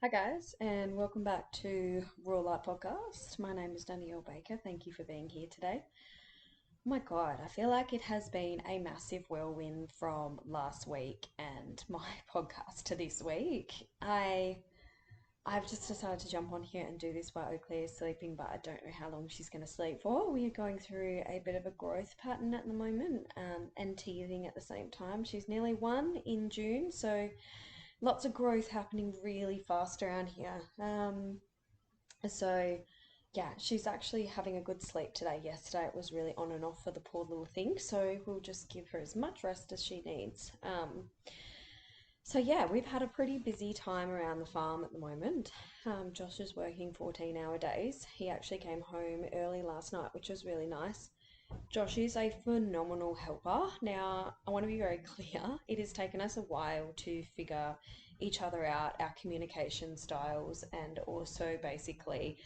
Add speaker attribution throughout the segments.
Speaker 1: Hi guys, and welcome back to Raw Light Podcast. My name is Danielle Baker. Thank you for being here today. Oh my God, I feel like it has been a massive whirlwind from last week and my podcast to this week. I've just decided to jump on here and do this while Oakley is sleeping, but I don't know how long she's going to sleep for. We are going through a bit of a growth pattern at the moment, and teething at the same time. She's nearly 1 in June, so lots of growth happening really fast around here. So yeah, she's actually having a good sleep today. Yesterday it was really on and off for the poor little thing, so we'll just give her as much rest as she needs. So yeah, we've had a pretty busy time around the farm at the moment. Josh is working 14-hour days. He actually came home early last night, which was really nice. Josh is a phenomenal helper. Now, I want to be very clear. It has taken us a while to figure each other out, our communication styles, and also basically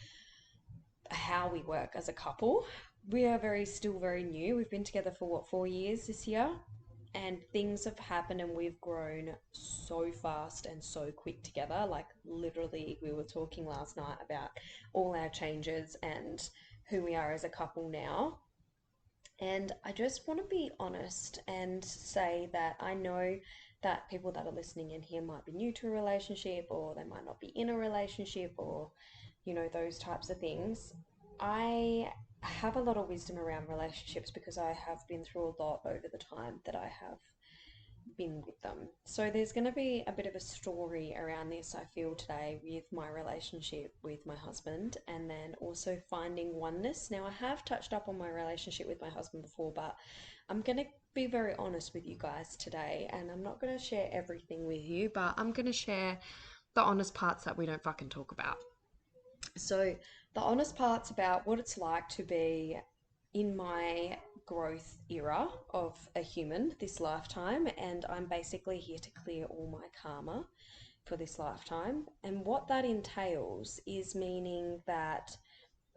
Speaker 1: how we work as a couple. We are still very new. We've been together for 4 years this year, and things have happened, and we've grown so fast and so quick together. Like, literally, we were talking last night about all our changes and who we are as a couple now. And I just want to be honest and say that I know that people that are listening in here might be new to a relationship, or they might not be in a relationship, or, those types of things. I have a lot of wisdom around relationships because I have been through a lot over the time that I have been with them. So there's going to be a bit of a story around this, I feel, today with my relationship with my husband and then also finding oneness. Now, I have touched up on my relationship with my husband before, but I'm going to be very honest with you guys today, and I'm not going to share everything with you, but I'm going to share the honest parts that we don't fucking talk about. So, the honest parts about what it's like to be in my growth era of a human this lifetime, and I'm basically here to clear all my karma for this lifetime. And what that entails is meaning that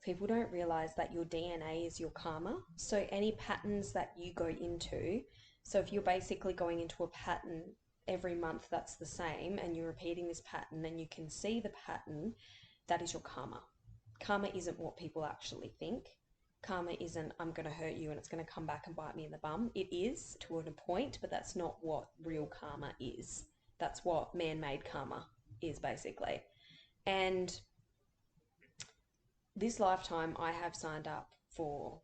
Speaker 1: people don't realize that your DNA is your karma. So, any patterns that you go into, so if you're basically going into a pattern every month that's the same and you're repeating this pattern and you can see the pattern, that is your karma. Karma isn't what people actually think. Karma isn't, I'm going to hurt you and it's going to come back and bite me in the bum. It is to a point, but that's not what real karma is. That's what man made karma is, basically. And this lifetime, I have signed up for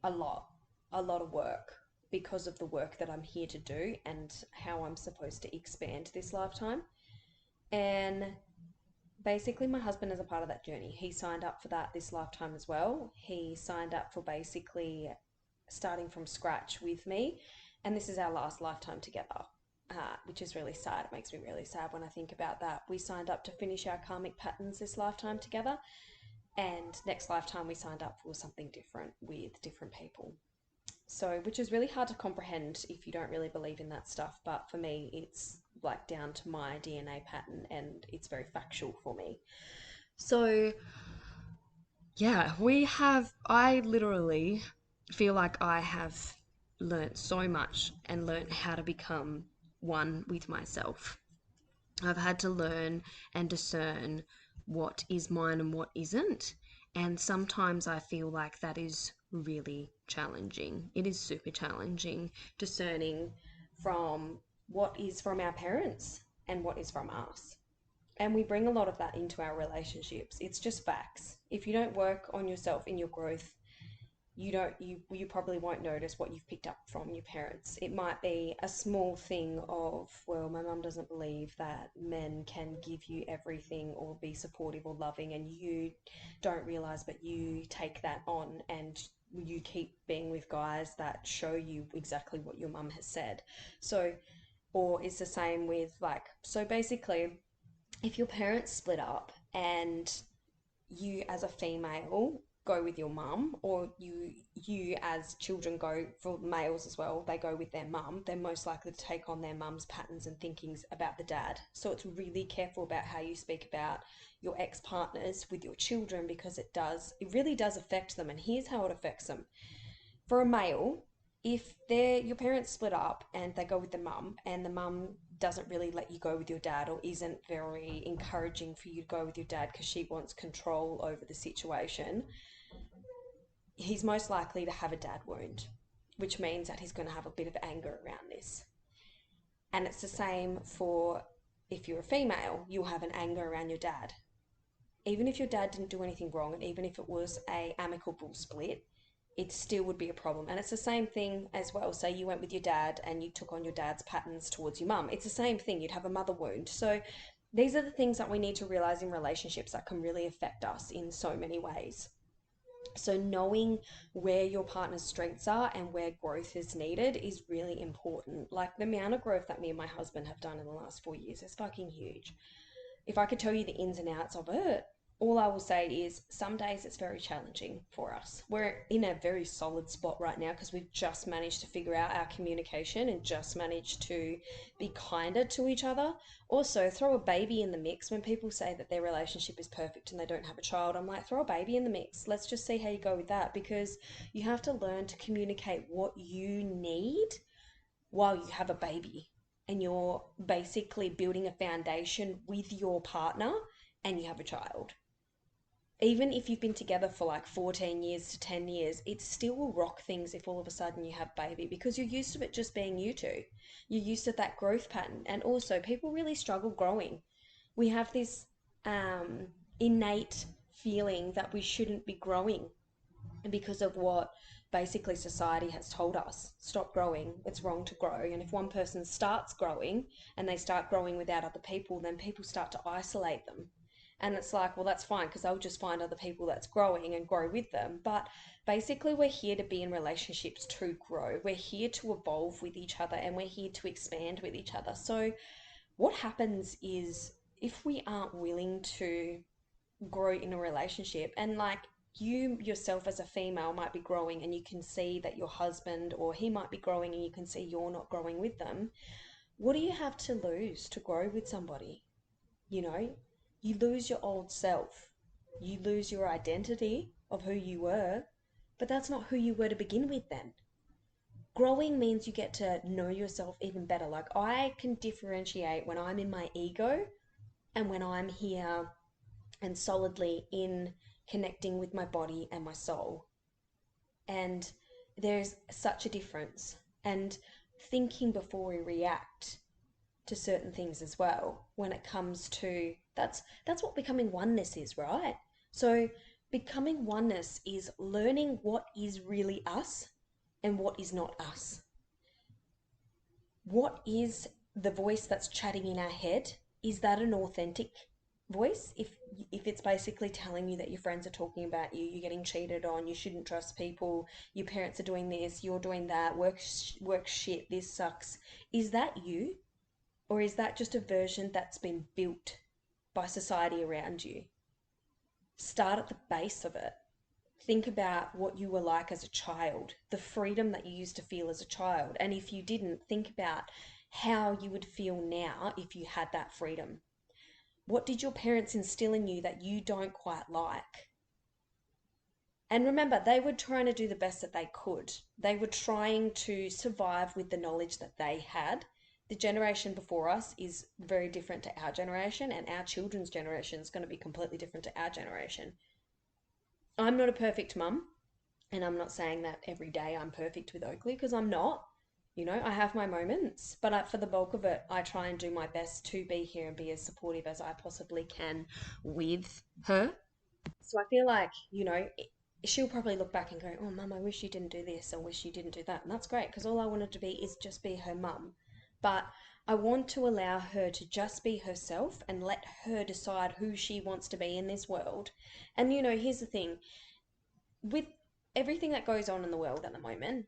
Speaker 1: a lot, a lot of work because of the work that I'm here to do and how I'm supposed to expand this lifetime. And basically, my husband is a part of that journey. He signed up for that this lifetime as well. He signed up for basically starting from scratch with me, and this is our last lifetime together, which is really sad. It makes me really sad when I think about that. We signed up to finish our karmic patterns this lifetime together, and next lifetime we signed up for something different with different people. So, which is really hard to comprehend if you don't really believe in that stuff. But for me, it's like down to my DNA pattern and it's very factual for me. So, yeah, I literally feel like I have learnt so much and learnt how to become one with myself. I've had to learn and discern what is mine and what isn't. And sometimes I feel like that is really challenging. It is super challenging discerning from what is from our parents and what is from us. And we bring a lot of that into our relationships. It's just facts. If you don't work on yourself in your growth, you probably won't notice what you've picked up from your parents. It might be a small thing of, well, my mum doesn't believe that men can give you everything or be supportive or loving, and you don't realize, but you take that on and you keep being with guys that show you exactly what your mum has said. So, or it's the same with, like, so basically, if your parents split up and you as a female go with your mum, or you as children go, for males as well, they go with their mum, they're most likely to take on their mum's patterns and thinkings about the dad. So it's really careful about how you speak about your ex-partners with your children, because it really does affect them. And here's how it affects them. For a male, if your parents split up and they go with the mum, and the mum doesn't really let you go with your dad or isn't very encouraging for you to go with your dad because she wants control over the situation, he's most likely to have a dad wound, which means that he's going to have a bit of anger around this. And it's the same for if you're a female, you'll have an anger around your dad. Even if your dad didn't do anything wrong, and even if it was a amicable split, it still would be a problem. And it's the same thing as well. Say you went with your dad and you took on your dad's patterns towards your mum. It's the same thing. You'd have a mother wound. So these are the things that we need to realize in relationships that can really affect us in so many ways. So knowing where your partner's strengths are and where growth is needed is really important. Like the amount of growth that me and my husband have done in the last 4 years is fucking huge. If I could tell you the ins and outs of it, all I will say is some days it's very challenging for us. We're in a very solid spot right now because we've just managed to figure out our communication and just managed to be kinder to each other. Also, throw a baby in the mix. When people say that their relationship is perfect and they don't have a child, I'm like, throw a baby in the mix. Let's just see how you go with that, because you have to learn to communicate what you need while you have a baby and you're basically building a foundation with your partner and you have a child. Even if you've been together for like 14 years to 10 years, it still will rock things if all of a sudden you have baby, because you're used to it just being you two. You're used to that growth pattern. And also, people really struggle growing. We have this innate feeling that we shouldn't be growing because of what basically society has told us. Stop growing. It's wrong to grow. And if one person starts growing and they start growing without other people, then people start to isolate them. And it's like, well, that's fine because I'll just find other people that's growing and grow with them. But basically, we're here to be in relationships to grow. We're here to evolve with each other and we're here to expand with each other. So, what happens is if we aren't willing to grow in a relationship, and like you yourself as a female might be growing and you can see that your husband or he might be growing and you can see you're not growing with them, what do you have to lose to grow with somebody? You know, you lose your old self, you lose your identity of who you were, but that's not who you were to begin with then. Growing means you get to know yourself even better. Like I can differentiate when I'm in my ego and when I'm here and solidly in connecting with my body and my soul. And there's such a difference. And thinking before we react to certain things as well when it comes to that's what becoming oneness is, right? So becoming oneness is learning what is really us and what is not us. What is the voice that's chatting in our head? Is that an authentic voice? If it's basically telling you that your friends are talking about you, you're getting cheated on, you shouldn't trust people, your parents are doing this, you're doing that, work shit, this sucks. Is that you? Or is that just a version that's been built by society around you? Start at the base of it. Think about what you were like as a child, the freedom that you used to feel as a child. And if you didn't, think about how you would feel now if you had that freedom. What did your parents instill in you that you don't quite like? And remember, they were trying to do the best that they could. They were trying to survive with the knowledge that they had. The generation before us is very different to our generation, and our children's generation is going to be completely different to our generation. I'm not a perfect mum, and I'm not saying that every day I'm perfect with Oakley, because I'm not. You know, I have my moments, but for the bulk of it, I try and do my best to be here and be as supportive as I possibly can with her. So I feel like, she'll probably look back and go, oh, mum, I wish you didn't do this, or wish you didn't do that. And that's great, because all I wanted to be is just be her mum. But I want to allow her to just be herself and let her decide who she wants to be in this world. And, here's the thing. With everything that goes on in the world at the moment,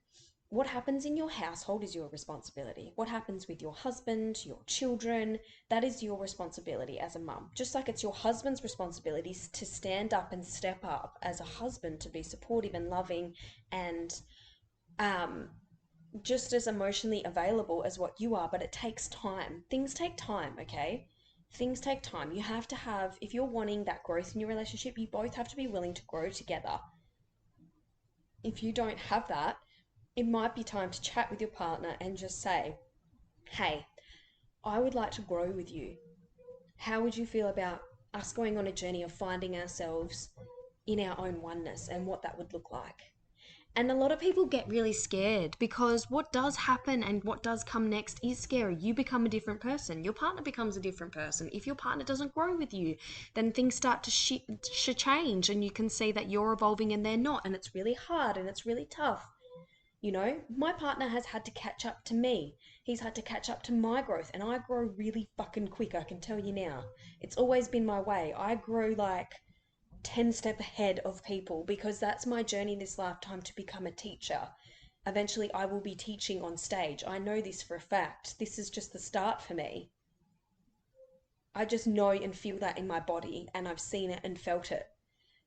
Speaker 1: what happens in your household is your responsibility. What happens with your husband, your children, that is your responsibility as a mum. Just like it's your husband's responsibility to stand up and step up as a husband to be supportive and loving and just as emotionally available as what you are, but it takes time. Things take time, okay? Things take time. You have to have, if you're wanting that growth in your relationship, you both have to be willing to grow together. If you don't have that, it might be time to chat with your partner and just say, hey, I would like to grow with you. How would you feel about us going on a journey of finding ourselves in our own oneness and what that would look like? And a lot of people get really scared because what does happen and what does come next is scary. You become a different person. Your partner becomes a different person. If your partner doesn't grow with you, then things start to change, and you can see that you're evolving and they're not. And it's really hard and it's really tough. You know, my partner has had to catch up to me. He's had to catch up to my growth, and I grow really fucking quick, I can tell you now. It's always been my way. I grow like 10 step ahead of people because that's my journey this lifetime, to become a teacher. Eventually I will be teaching on stage. I know this for a fact. This is just the start for me. I just know and feel that in my body, and I've seen it and felt it,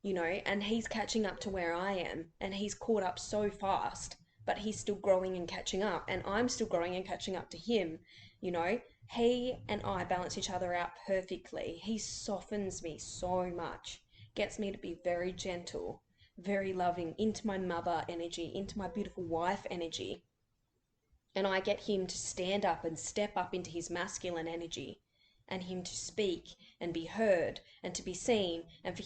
Speaker 1: you know, and he's catching up to where I am, and he's caught up so fast, but he's still growing and catching up, and I'm still growing and catching up to him, you know. He and I balance each other out perfectly. He softens me so much, gets me to be very gentle, very loving, into my mother energy, into my beautiful wife energy, and I get him to stand up and step up into his masculine energy, and him to speak and be heard and to be seen, and for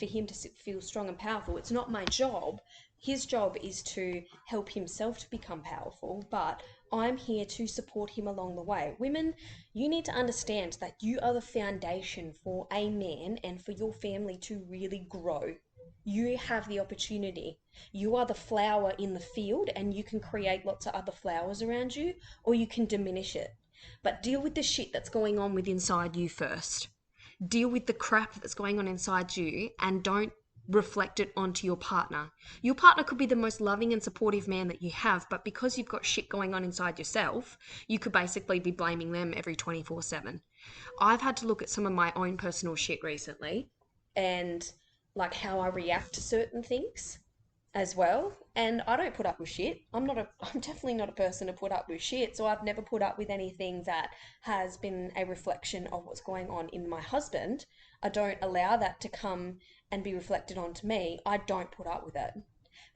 Speaker 1: him to feel strong and powerful. It's not my job. His job is to help himself to become powerful, but I'm here to support him along the way. Women, you need to understand that you are the foundation for a man and for your family to really grow. You have the opportunity. You are the flower in the field, and you can create lots of other flowers around you, or you can diminish it. But deal with the shit that's going on with inside you first. Deal with the crap that's going on inside you, and don't reflect it onto your partner. Your partner could be the most loving and supportive man that you have, but because you've got shit going on inside yourself, you could basically be blaming them every 24/7. I've had to look at some of my own personal shit recently, and like how I react to certain things as well. And I don't put up with shit. I'm definitely not a person to put up with shit. So I've never put up with anything that has been a reflection of what's going on in my husband. I don't allow that to come and be reflected onto me. I don't put up with it.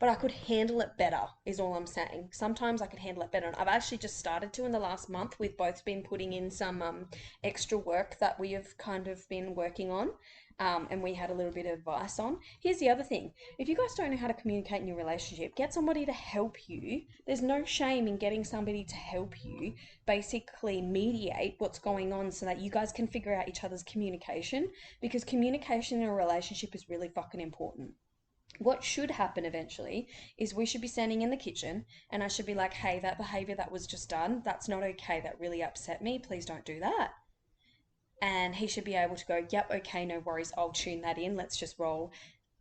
Speaker 1: But I could handle it better, is all I'm saying. Sometimes I could handle it better. And I've actually just started to in the last month. We've both been putting in some extra work that we have kind of been working on. And we had a little bit of advice on. Here's the other thing: if you guys don't know how to communicate in your relationship, get somebody to help you. There's no shame in getting somebody to help you basically mediate what's going on so that you guys can figure out each other's communication, because communication in a relationship is really fucking important. What should happen eventually is we should be standing in the kitchen, and I should be like, hey, that behavior that was just done, that's not okay. That really upset me. Please don't do that. And he should be able to go, yep, okay, no worries. I'll tune that in. Let's just roll.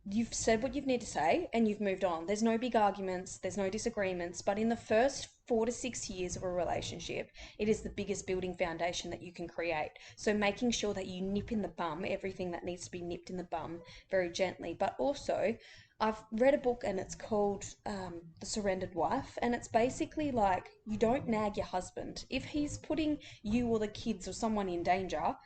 Speaker 1: You've said what you need to say and you've moved on. There's no big arguments, there's no disagreements. But in the first 4 to 6 years of a relationship, it is the biggest building foundation that you can create. So making sure that you nip in the bum everything that needs to be nipped in the bum very gently. But also, I've read a book and it's called The Surrendered Wife. And it's basically like, you don't nag your husband. If he's putting you or the kids or someone in danger,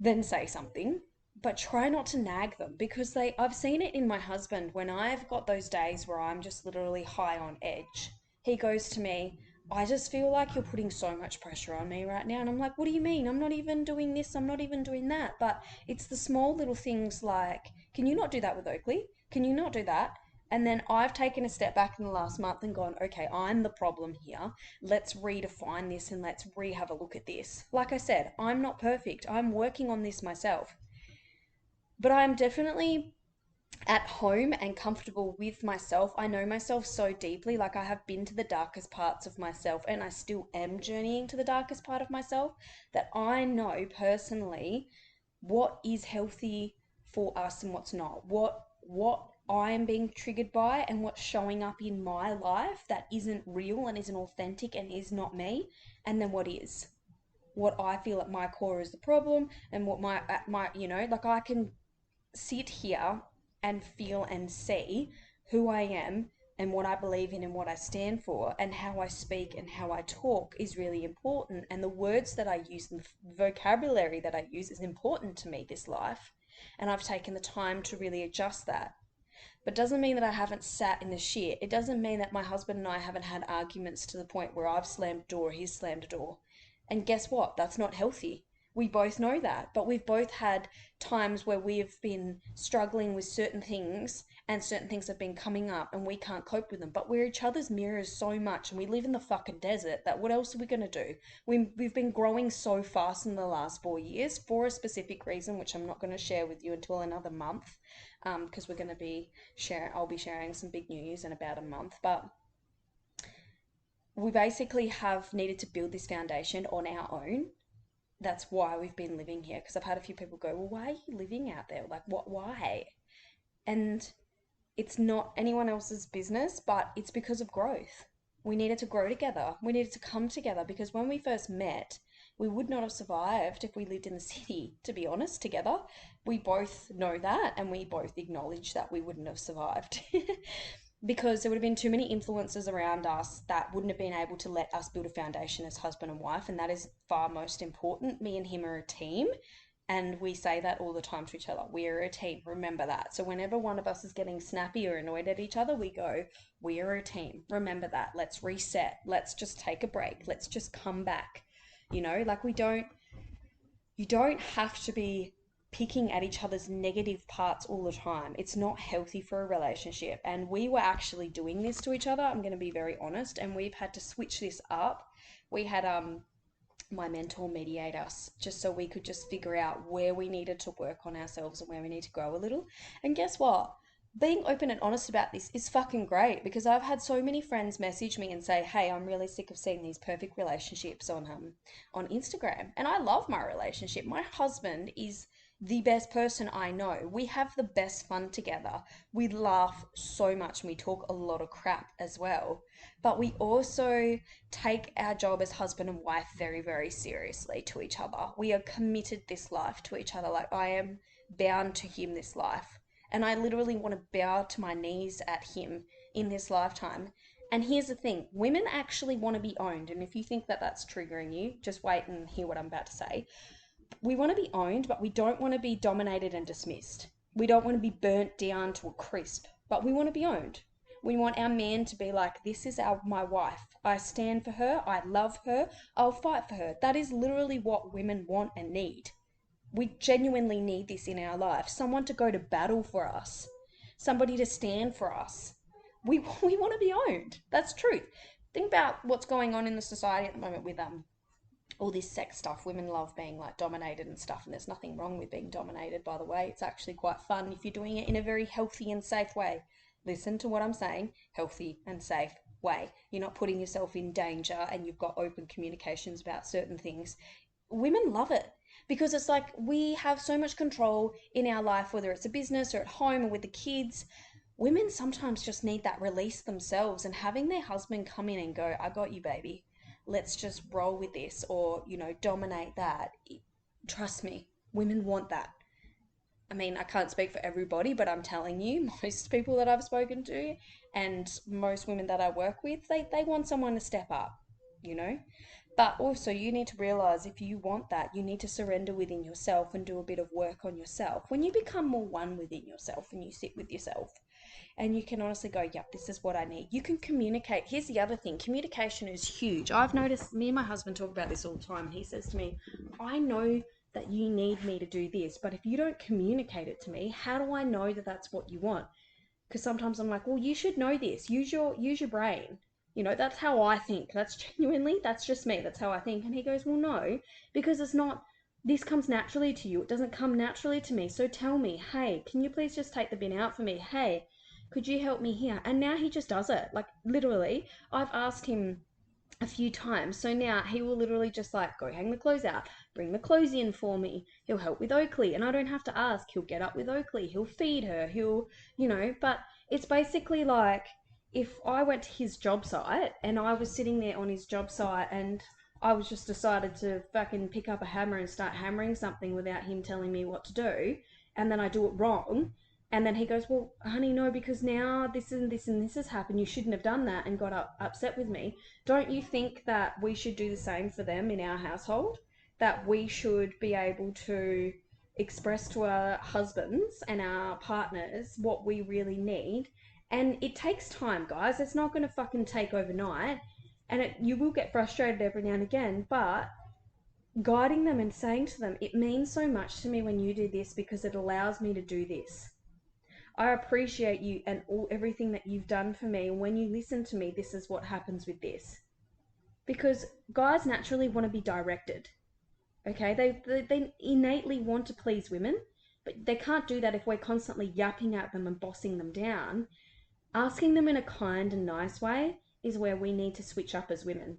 Speaker 1: then say something, but try not to nag them, because I've seen it in my husband when I've got those days where I'm just literally high on edge. He goes to me, I just feel like you're putting so much pressure on me right now. And I'm like, what do you mean? I'm not even doing this, I'm not even doing that. But it's the small little things like, can you not do that with Oakley? Can you not do that? And then I've taken a step back in the last month and gone, okay, I'm the problem here. Let's redefine this and let's have a look at this. Like I said, I'm not perfect. I'm working on this myself. But I'm definitely at home and comfortable with myself. I know myself so deeply. Like, I have been to the darkest parts of myself, and I still am journeying to the darkest part of myself, that I know personally what is healthy for us and what's not. What I am being triggered by and what's showing up in my life that isn't real and isn't authentic and is not me, and then what is. What I feel at my core is the problem, and what my like, I can sit here and feel and see who I am and what I believe in and what I stand for, and how I speak and how I talk is really important, and the words that I use and the vocabulary that I use is important to me this life, and I've taken the time to really adjust that. But doesn't mean that I haven't sat in the shit. It doesn't mean that my husband and I haven't had arguments to the point where I've slammed a door, he's slammed a door. And guess what? That's not healthy. We both know that, but we've both had times where we've been struggling with certain things and certain things have been coming up and we can't cope with them. But we're each other's mirrors so much and we live in the fucking desert that what else are we going to do? We've been growing so fast in the last 4 years for a specific reason, which I'm not going to share with you until another month, because we're going to be I'll be sharing some big news in about a month. But we basically have needed to build this foundation on our own. That's why we've been living here. Because I've had a few people go, well, why are you living out there? Like, what, why? And it's not anyone else's business, but it's because of growth. We needed to grow together. We needed to come together because when we first met, we would not have survived if we lived in the city, to be honest, together. We both know that and we both acknowledge that we wouldn't have survived. Because there would have been too many influences around us that wouldn't have been able to let us build a foundation as husband and wife, and that is far most important. Me and him are a team, and we say that all the time to each other. We are a team. Remember that. So whenever one of us is getting snappy or annoyed at each other, we go, we are a team. Remember that. Let's reset. Let's just take a break. Let's just come back. Like you don't have to be picking at each other's negative parts all the time. It's not healthy for a relationship. And we were actually doing this to each other. I'm going to be very honest. And we've had to switch this up. We had my mentor mediate us just so we could just figure out where we needed to work on ourselves and where we need to grow a little. And guess what? Being open and honest about this is fucking great because I've had so many friends message me and say, "Hey, I'm really sick of seeing these perfect relationships on Instagram." And I love my relationship. My husband is the best person I know. We have the best fun together. We laugh so much and we talk a lot of crap as well. But we also take our job as husband and wife very, very seriously to each other. We are committed this life to each other. Like I am bound to him this life. And I literally want to bow to my knees at him in this lifetime. And here's the thing, women actually want to be owned. And if you think that that's triggering you, just wait and hear what I'm about to say. We want to be owned, but we don't want to be dominated and dismissed. We don't want to be burnt down to a crisp, but we want to be owned. We want our man to be like, this is my wife. I stand for her. I love her. I'll fight for her. That is literally what women want and need. We genuinely need this in our life. Someone to go to battle for us. Somebody to stand for us. We want to be owned. That's truth. Think about what's going on in the society at the moment with all this sex stuff. Women love being like dominated and stuff, and there's nothing wrong with being dominated, by the way. It's actually quite fun if you're doing it in a very healthy and safe way. Listen to what I'm saying, healthy and safe way. You're not putting yourself in danger and you've got open communications about certain things. Women love it because it's like we have so much control in our life, whether it's a business or at home or with the kids. Women sometimes just need that release themselves, and having their husband come in and go, I got you, baby. Let's just roll with this, or, dominate that. Trust me, women want that. I mean, I can't speak for everybody, but I'm telling you, most people that I've spoken to and most women that I work with, they want someone to step up, you know? But also, you need to realize if you want that, you need to surrender within yourself and do a bit of work on yourself. When you become more one within yourself and you sit with yourself and you can honestly go, yep, this is what I need. You can communicate. Here's the other thing, communication is huge. I've noticed me and my husband talk about this all the time. He says to me, I know that you need me to do this, but if you don't communicate it to me, how do I know that that's what you want? Because sometimes I'm like, well, you should know this. Use your brain. That's how I think. That's just me. That's how I think. And he goes, well, no, because it's not, this comes naturally to you. It doesn't come naturally to me. So tell me, hey, can you please just take the bin out for me? Hey, could you help me here? And now he just does it. Like literally, I've asked him a few times. So now he will literally just like go hang the clothes out, bring the clothes in for me. He'll help with Oakley and I don't have to ask. He'll get up with Oakley. He'll feed her. But it's basically like if I went to his job site and I was sitting there on his job site and I was just decided to fucking pick up a hammer and start hammering something without him telling me what to do, and then I do it wrong, and then he goes, well, honey, no, because now this and this and this has happened. You shouldn't have done that, and got upset with me. Don't you think that we should do the same for them in our household? That we should be able to express to our husbands and our partners what we really need. And it takes time, guys. It's not going to fucking take overnight. And you will get frustrated every now and again, but guiding them and saying to them, it means so much to me when you do this because it allows me to do this. I appreciate you and everything that you've done for me. When you listen to me, this is what happens with this. Because guys naturally want to be directed. Okay, they innately want to please women, but they can't do that if we're constantly yapping at them and bossing them down. Asking them in a kind and nice way is where we need to switch up as women.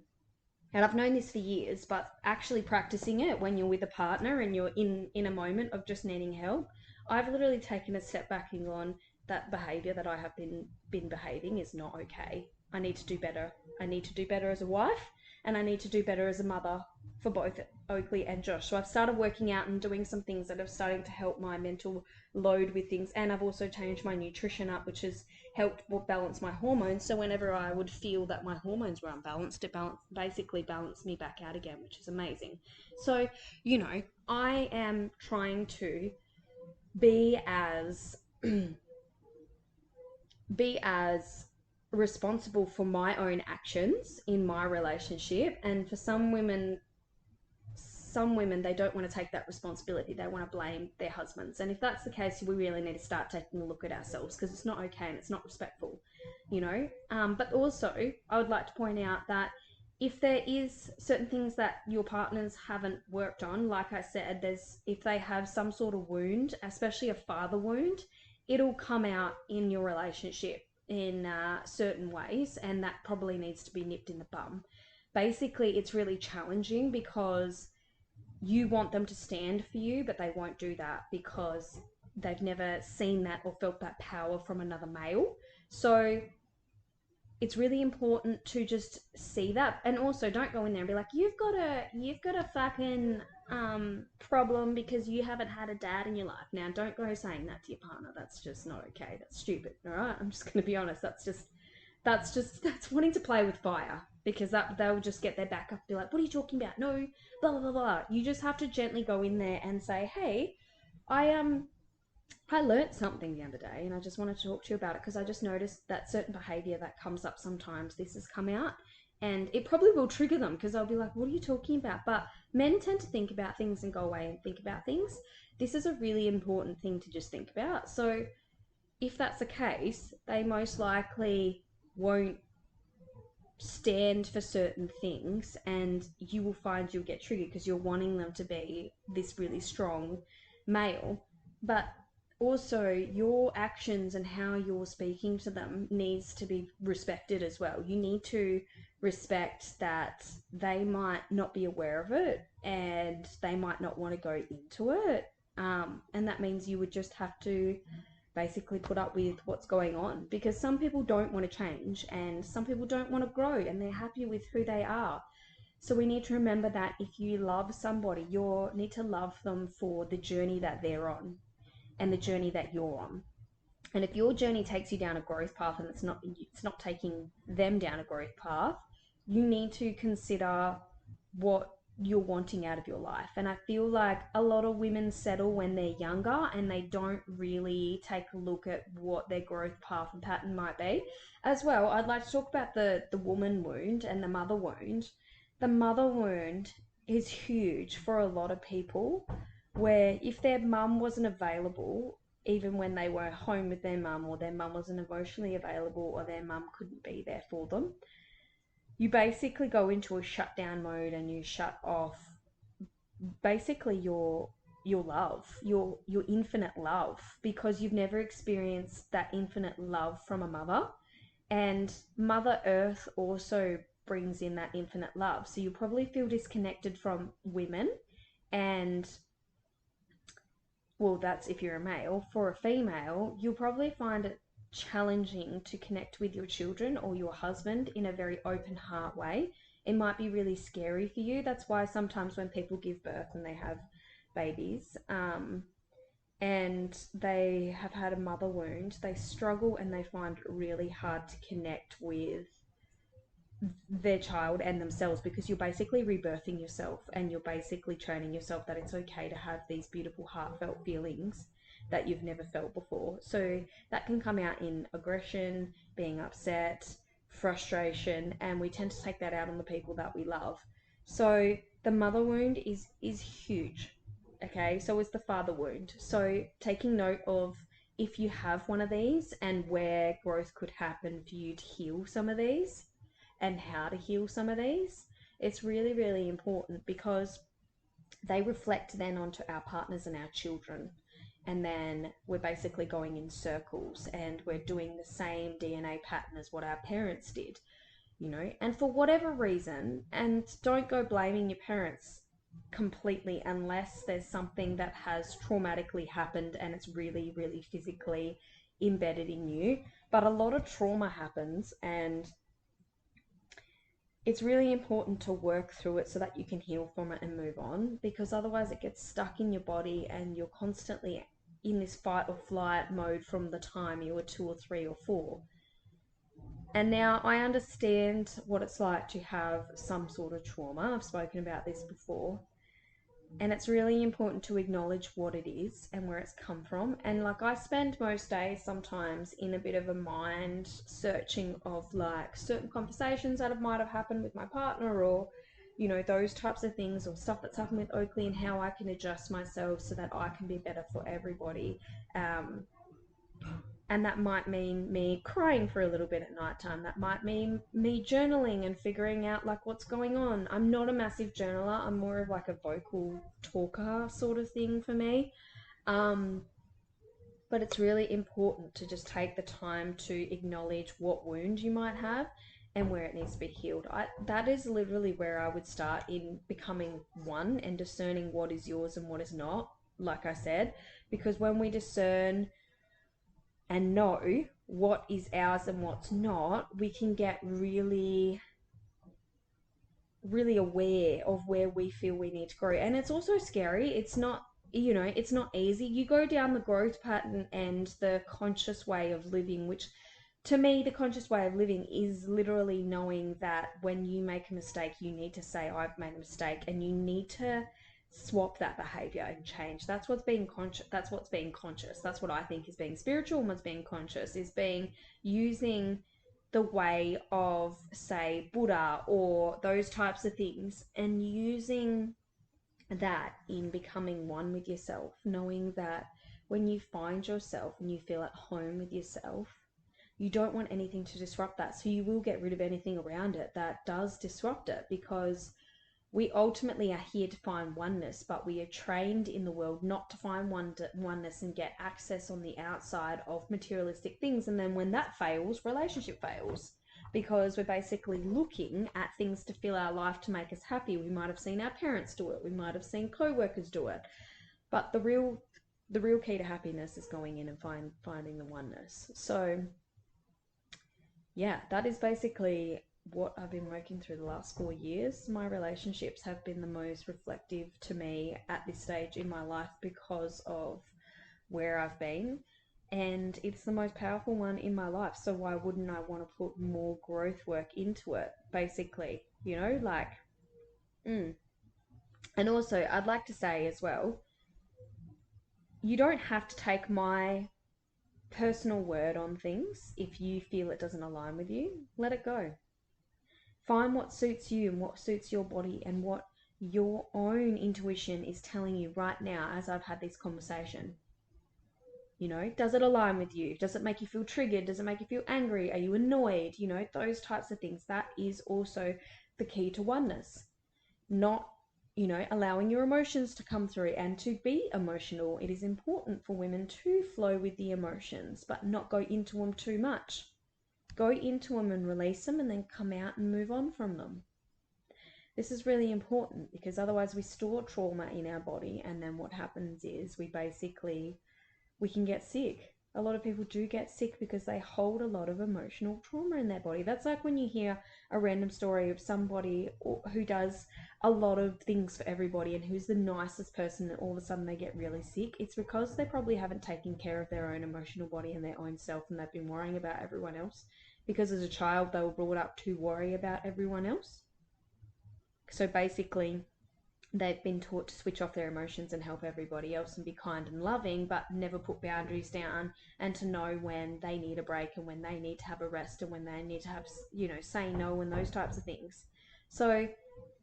Speaker 1: And I've known this for years, but actually practicing it when you're with a partner and you're in a moment of just needing help, I've literally taken a step back and gone, that behavior that I have been behaving is not okay. I need to do better. I need to do better as a wife, and I need to do better as a mother for both Oakley and Josh. So I've started working out and doing some things that are starting to help my mental load with things, and I've also changed my nutrition up, which has helped balance my hormones. So whenever I would feel that my hormones were unbalanced, it basically balanced me back out again, which is amazing. So, I am trying to be as be as responsible for my own actions in my relationship. And for some women they don't want to take that responsibility. They want to blame their husbands, and if that's the case, we really need to start taking a look at ourselves, because it's not okay and it's not respectful. But also I would like to point out that if there is certain things that your partners haven't worked on, like I said, if they have some sort of wound, especially a father wound, it'll come out in your relationship in certain ways, and that probably needs to be nipped in the bum. Basically, it's really challenging because you want them to stand for you, but they won't do that because they've never seen that or felt that power from another male. So it's really important to just see that, and also don't go in there and be like, you've got a fucking problem because you haven't had a dad in your life. Now, don't go saying that to your partner. That's just not okay. That's stupid. All right, I'm just going to be honest. That's wanting to play with fire, because that they'll just get their back up and be like, what are you talking about? No, blah blah blah blah. You just have to gently go in there and say, hey, I learnt something the other day and I just wanted to talk to you about it, because I just noticed that certain behavior that comes up sometimes, this has come out, and it probably will trigger them because they'll be like, what are you talking about? But men tend to think about things and go away and think about things. This is a really important thing to just think about. So if that's the case, they most likely won't stand for certain things, and you will find you'll get triggered because you're wanting them to be this really strong male. But also your actions and how you're speaking to them needs to be respected as well. You need to respect that they might not be aware of it and they might not want to go into it, and that means you would just have to basically put up with what's going on, because some people don't want to change and some people don't want to grow and they're happy with who they are. So we need to remember that if you love somebody, you need to love them for the journey that they're on and the journey that you're on. And if your journey takes you down a growth path and it's not taking them down a growth path, you need to consider what you're wanting out of your life. And I feel like a lot of women settle when they're younger and they don't really take a look at what their growth path and pattern might be. As well, I'd like to talk about the woman wound and the mother wound. The mother wound is huge for a lot of people, where if their mum wasn't available, even when they were home with their mum, or their mum wasn't emotionally available, or their mum couldn't be there for them, you basically go into a shutdown mode and you shut off basically your love, your infinite love, because you've never experienced that infinite love from a mother. And Mother Earth also brings in that infinite love. So you probably feel disconnected from women, and well, that's if you're a male. For a female, you'll probably find it challenging to connect with your children or your husband in a very open heart way. It might be really scary for you. That's why sometimes when people give birth and they have babies, and they have had a mother wound, they struggle and they find it really hard to connect with their child and themselves, because you're basically rebirthing yourself and you're basically training yourself that it's okay to have these beautiful heartfelt feelings that you've never felt before. So that can come out in aggression, being upset, frustration, and we tend to take that out on the people that we love. So the mother wound is huge. Okay, so is the father wound. So taking note of if you have one of these and where growth could happen for you to heal some of these and how to heal some of these. It's really, really important because they reflect then onto our partners and our children. And then we're basically going in circles and we're doing the same DNA pattern as what our parents did, you know, and for whatever reason, and don't go blaming your parents completely unless there's something that has traumatically happened and it's really, really physically embedded in you. But a lot of trauma happens, and it's really important to work through it so that you can heal from it and move on, because otherwise it gets stuck in your body and you're constantly in this fight or flight mode from the time you were 2 or 3 or 4. And now I understand what it's like to have some sort of trauma. I've spoken about this before. And it's really important to acknowledge what it is and where it's come from. And like, I spend most days sometimes in a bit of a mind searching of like certain conversations that might have happened with my partner, or, you know, those types of things, or stuff that's happened with Oakley, and how I can adjust myself so that I can be better for everybody. And that might mean me crying for a little bit at night time. That might mean me journaling and figuring out like what's going on. I'm not a massive journaler. I'm more of like a vocal talker sort of thing for me. Um, but it's really important to just take the time to acknowledge what wound you might have and where it needs to be healed. That is literally where I would start in becoming one and discerning what is yours and what is not, like I said, because when we discern and know what is ours and what's not, we can get really, really aware of where we feel we need to grow. And it's also scary. It's not, you know, it's not easy. You go down the growth pattern and the conscious way of living, which to me, the conscious way of living is literally knowing that when you make a mistake, you need to say, I've made a mistake, and you need to swap that behavior and change. That's what's being conscious. That's what's being conscious. That's what I think is being spiritual, and what's being conscious is being using the way of, say, Buddha or those types of things, and using that in becoming one with yourself, knowing that when you find yourself and you feel at home with yourself, you don't want anything to disrupt that. So you will get rid of anything around it that does disrupt it, because we ultimately are here to find oneness, but we are trained in the world not to find oneness and get access on the outside of materialistic things. And then when that fails, relationship fails, because we're basically looking at things to fill our life to make us happy. We might have seen our parents do it. We might have seen co-workers do it. But the real key to happiness is going in and finding the oneness. So yeah, that is basically what I've been working through the last 4 years. My relationships have been the most reflective to me at this stage in my life because of where I've been. And it's the most powerful one in my life. So why wouldn't I want to put more growth work into it, basically? You know, like, And also, I'd like to say as well, you don't have to take my personal word on things. If you feel it doesn't align with you, let it go. Find what suits you and what suits your body and what your own intuition is telling you right now as I've had this conversation. You know, does it align with you? Does it make you feel triggered? Does it make you feel angry? Are you annoyed? You know, those types of things. That is also the key to oneness. Not, you know, allowing your emotions to come through and to be emotional. It is important for women to flow with the emotions, but not go into them too much. Go into them and release them, and then come out and move on from them. This is really important, because otherwise we store trauma in our body, and then what happens is we can get sick. A lot of people do get sick because they hold a lot of emotional trauma in their body. That's like when you hear a random story of somebody who does a lot of things for everybody and who's the nicest person, and all of a sudden they get really sick. It's because they probably haven't taken care of their own emotional body and their own self, and they've been worrying about everyone else. Because as a child, they were brought up to worry about everyone else. So basically, they've been taught to switch off their emotions and help everybody else and be kind and loving, but never put boundaries down, and to know when they need a break and when they need to have a rest and when they need to have, you know, say no and those types of things. So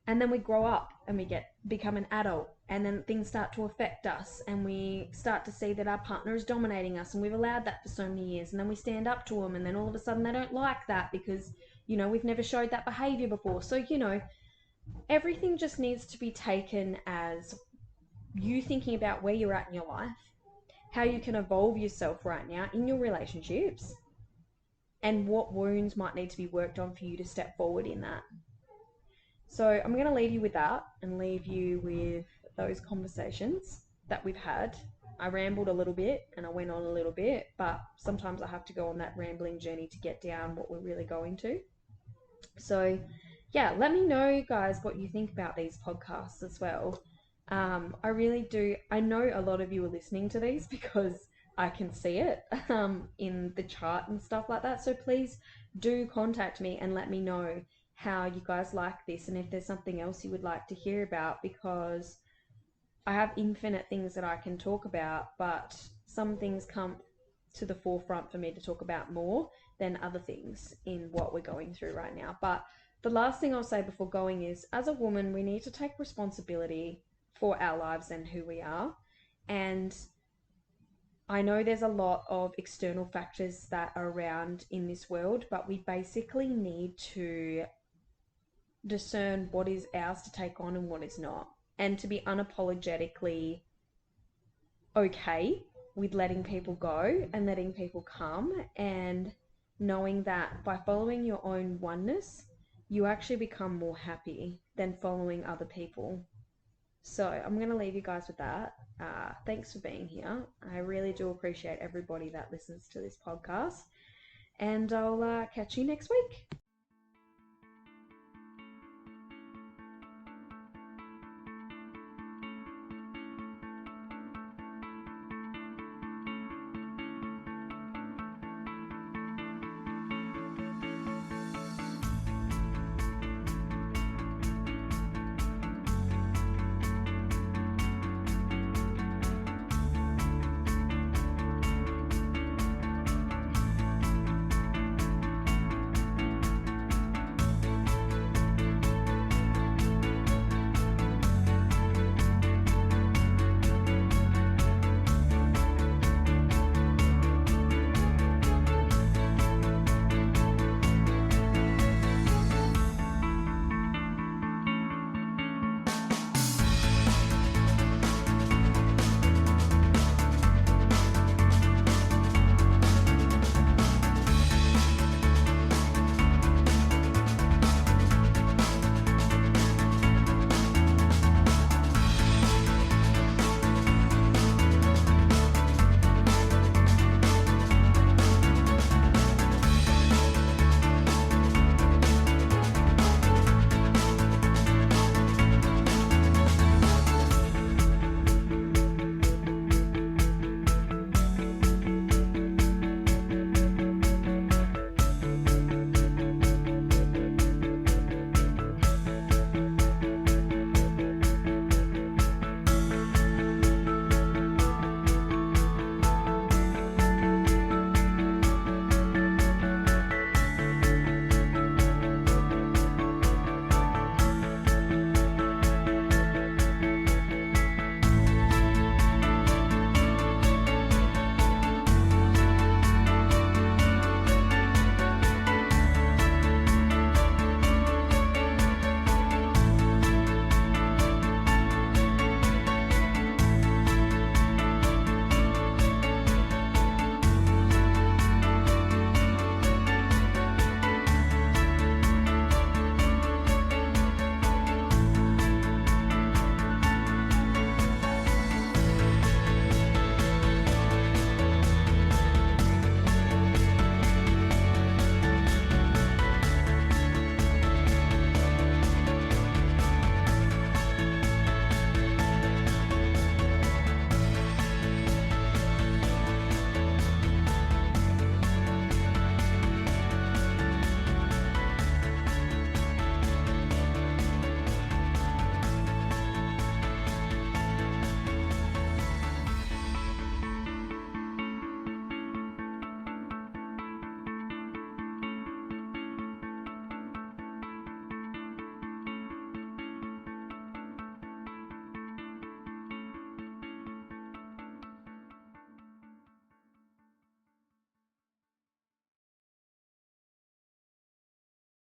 Speaker 1: And then we grow up and we become an adult, and then things start to affect us, and we start to see that our partner is dominating us, and we've allowed that for so many years, and then we stand up to them, and then all of a sudden they don't like that because we've never showed that behavior before. So everything just needs to be taken as you thinking about where you're at in your life, how you can evolve yourself right now in your relationships, and what wounds might need to be worked on for you to step forward in that. So I'm going to leave you with that and leave you with those conversations that we've had. I rambled a little bit and I went on a little bit, but sometimes I have to go on that rambling journey to get down what we're really going to. So yeah, let me know, guys, what you think about these podcasts as well. I really do. I know a lot of you are listening to these because I can see it in the chart and stuff like that. So please do contact me and let me know how you guys like this and if there's something else you would like to hear about, because I have infinite things that I can talk about, but some things come to the forefront for me to talk about more than other things in what we're going through right now. But the last thing I'll say before going is, as a woman, we need to take responsibility for our lives and who we are. And I know there's a lot of external factors that are around in this world, but we basically need to discern what is ours to take on and what is not, and to be unapologetically okay with letting people go and letting people come, and knowing that by following your own oneness, you actually become more happy than following other people. So I'm going to leave you guys with that. Thanks for being here. I really do appreciate everybody that listens to this podcast, and I'll catch you next week.